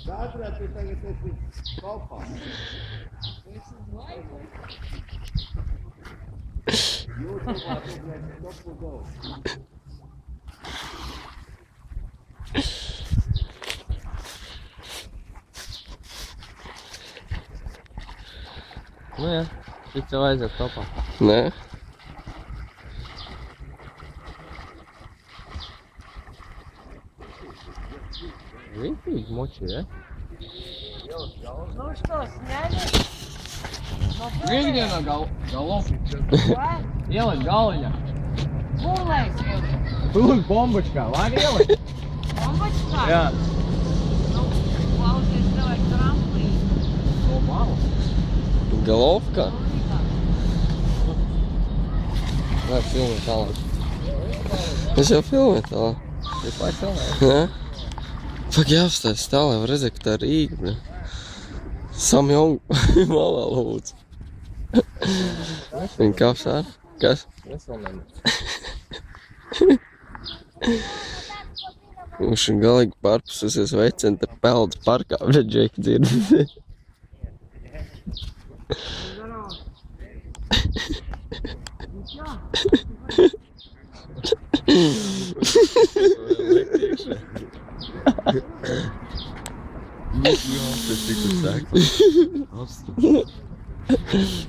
Katra tu tagad esi kopā. YouTube'ā tu esi kopu daudz. Nu jā, šit jau aiziet kopā. Nē? Rītīgi moči, ja? Ну что, сняли? Где на головку? Ielikt galviņā. Пулais ielikt. Tur bombočkā, var ielikt? Бомбочка? Jā. Ну, klausies, давай трамплīnu. To malu. Головка? Ну, никак. Nē, filmē tālāk. Es jau filmēju tālāk. Tu pats filmēji? Nē? Pak jāapstājas tā, lai var redzēt, ka tā ir Rīga, bļa. Samjong malā lūdzu. Viņa kāps ārā? Kas? Nesfilmēju. Viņš ir galīgi pārpususies veicenta peldas parkā, bļa, Džeki dzirdi. Здорово. Ну чё? Tas tikko saka.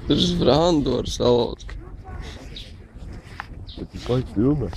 Tur ir Brandoru salauts. Tu kaut filmē?